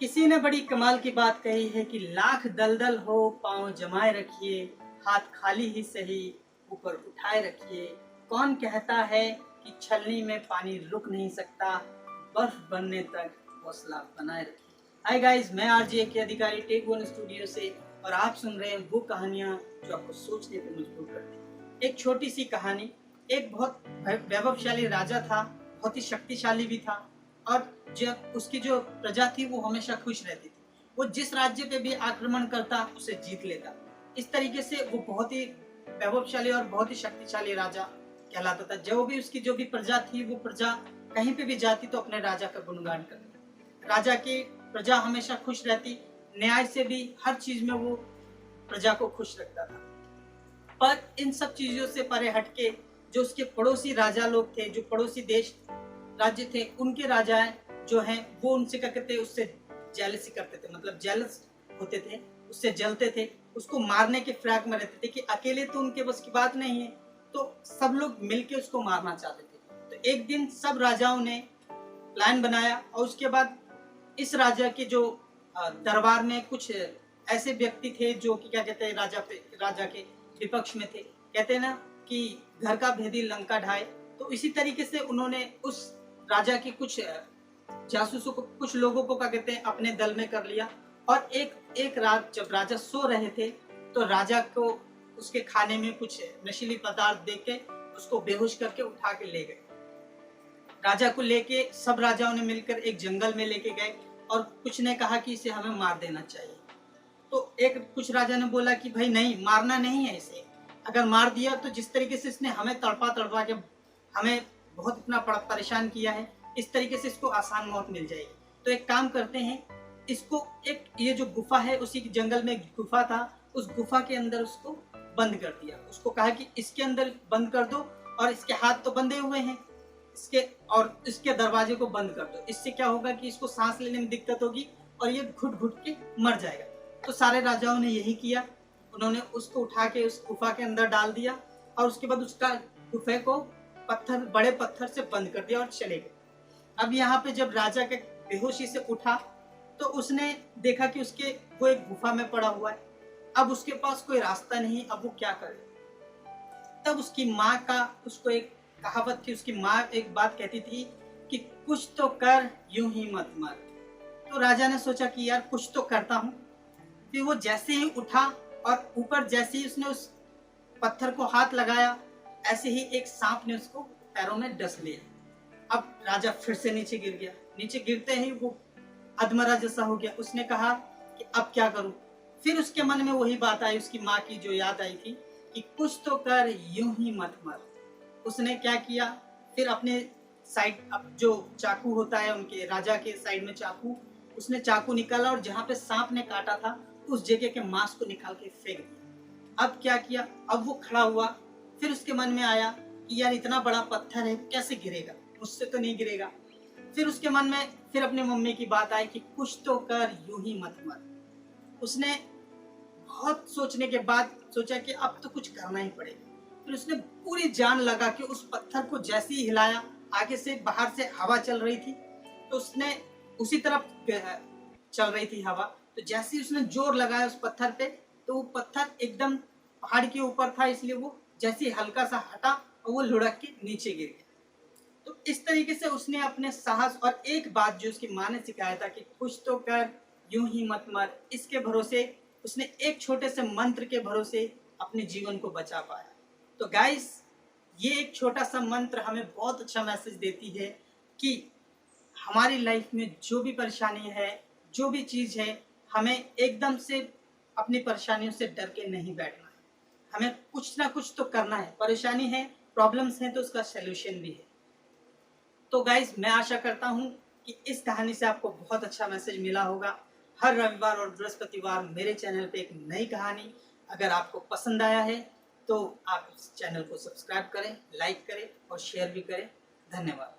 किसी ने बड़ी कमाल की बात कही है कि लाख दलदल हो पांव जमाए रखिए, हाथ खाली ही सही ऊपर उठाए रखिए। कौन कहता है कि छलनी में पानी रुक नहीं सकता, बर्फ बनने तक हौसला बनाए रखिए। हाय गाइस, मैं आरजे के अधिकारी टेक वन स्टूडियो से, और आप सुन रहे हैं वो कहानियां जो आपको सोचने पर मजबूर करती हैं। एक छोटी सी कहानी। एक बहुत वैभवशाली राजा था, बहुत ही शक्तिशाली भी था, और जब उसकी जो प्रजा थी वो हमेशा खुश रहती थी। वो जिस राज्य पे भी आक्रमण करता उसे जीत लेता। इस तरीके से वो बहुत ही वैभवशाली और बहुत ही शक्तिशाली राजा कहलाता था। जो भी प्रजा थी, वो प्रजा कहीं पे भी जाती तो अपने राजा का गुणगान करती। राजा की प्रजा हमेशा खुश रहती, न्याय से भी हर चीज में वो प्रजा को खुश रखता था। पर इन सब चीजों से परे हटके जो उसके पड़ोसी राजा लोग थे, जो पड़ोसी देश राज्य थे, उनके राजाएं जो हैं वो उनसे क्या करते, उससे जेलसी करते थे, मतलब जेलस होते थे, उससे जलते थे, उसको मारने के फिराक में रहते थे कि अकेले तो उनके बस की बात नहीं है, तो सब लोग मिलके उसको मारना चाहते थे। तो एक दिन सब राजाओं ने प्लान बनाया, और उसके बाद इस राजा के जो दरबार में कुछ ऐसे व्यक्ति थे जो कि क्या कहते हैं, राजा के विपक्ष में थे। कहते हैं ना कि घर का भेदी लंका ढाए। तो इसी तरीके से उन्होंने उस राजा के कुछ जासूसों को, कुछ लोगों को क्या कहते हैं, अपने दल में कर लिया। और एक रात जब राजा सो रहे थे तो राजा को उसके खाने में कुछ नशीली पदार्थ देके उसको बेहोश करके उठा के ले गए। राजा को लेके सब राजाओं ने मिलकर एक जंगल में लेके गए, और कुछ ने कहा कि इसे हमें मार देना चाहिए। तो कुछ राजा ने बोला कि भाई नहीं, मारना नहीं है इसे। अगर मार दिया तो जिस तरीके से इसने हमें तड़पा तड़पा के हमें बहुत इतना परेशान किया है, इस तरीके से इसको आसान मौत मिल जाएगी। तो एक काम करते हैं, इसको ये जो गुफा है, उसी जंगल में एक गुफा था, उस गुफा के अंदर उसको बंद कर दिया। उसको कहा कि इसके अंदर बंद कर दो, और इसके हाथ तो बंधे हुए हैं, इसके दरवाजे को बंद कर दो। इससे क्या होगा कि इसको सांस लेने में दिक्कत होगी और ये घुट घुट के मर जाएगा। तो सारे राजाओं ने यही किया। उन्होंने उसको उठा के उस गुफा के अंदर डाल दिया, और उसके बाद उसका गुफे को बड़े पत्थर से बंद कर दिया और चले गए। अब यहाँ पे जब राजा के बेहोशी से उठा तो उसने देखा कि वो एक गुफा में पड़ा हुआ है। अब उसके पास कोई रास्ता नहीं, अब वो क्या करे। तब उसकी माँ का, उसको एक कहावत थी, उसकी माँ एक बात कहती थी कि कुछ तो कर, यूं ही मत मर। तो राजा ने सोचा कि यार कुछ तो करता हूँ। फिर वो जैसे ही उठा और ऊपर जैसे ही उसने उस पत्थर को हाथ लगाया, ऐसे ही एक सांप ने उसको पैरों में डस लिया। अब राजा फिर से नीचे गिर गया। नीचे गिरते ही वो अधमरा जैसा हो गया। उसने कहा कि अब क्या करूं। फिर उसके मन में वही बात आई, उसकी माँ की जो याद आई थी कि कुछ तो कर, यूं ही मत मर। उसने क्या किया, फिर अपने साइड, अब जो चाकू होता है उनके राजा के साइड में चाकू, उसने चाकू निकाला और जहाँ पे सांप ने काटा था उस जगह के मांस को निकाल के फेंक दिया। अब क्या किया, अब वो खड़ा हुआ। फिर उसके मन में आया कि यार इतना बड़ा पत्थर है, कैसे गिरेगा, मुझसे तो नहीं गिरेगा। फिर उसके मन में फिर अपनी मम्मी की बात आई कि कुछ तो कर, यूं ही मत मर। उसने बहुत सोचने के बाद सोचा कि अब तो कुछ करना ही पड़ेगा। फिर उसने पूरी जान लगा के उस पत्थर को जैसे ही हिलाया, आगे से बाहर से हवा चल रही थी, तो उसने उसी तरफ चल रही थी हवा। तो जैसे ही उसने जोर लगाया उस पत्थर पे, तो वो पत्थर एकदम पहाड़ के ऊपर था, इसलिए वो जैसे ही हल्का सा हटा और वो लुढ़क के नीचे गिर गया। तो इस तरीके से उसने अपने साहस और एक बात जो उसकी माँ ने सिखाया था कि कुछ तो कर, यूं ही मत मर, इसके भरोसे उसने एक छोटे से मंत्र के भरोसे अपने जीवन को बचा पाया। तो गाइस, ये एक छोटा सा मंत्र हमें बहुत अच्छा मैसेज देती है कि हमारी लाइफ में जो भी परेशानी है, जो भी चीज़ है, हमें एकदम से अपनी परेशानियों से डर के नहीं बैठना है। हमें कुछ ना कुछ तो करना है। परेशानी है, प्रॉब्लम्स हैं, तो उसका सलूशन भी है। तो गाइज, मैं आशा करता हूँ कि इस कहानी से आपको बहुत अच्छा मैसेज मिला होगा। हर रविवार और बृहस्पतिवार मेरे चैनल पे एक नई कहानी। अगर आपको पसंद आया है तो आप इस चैनल को सब्सक्राइब करें, लाइक करें और शेयर भी करें। धन्यवाद।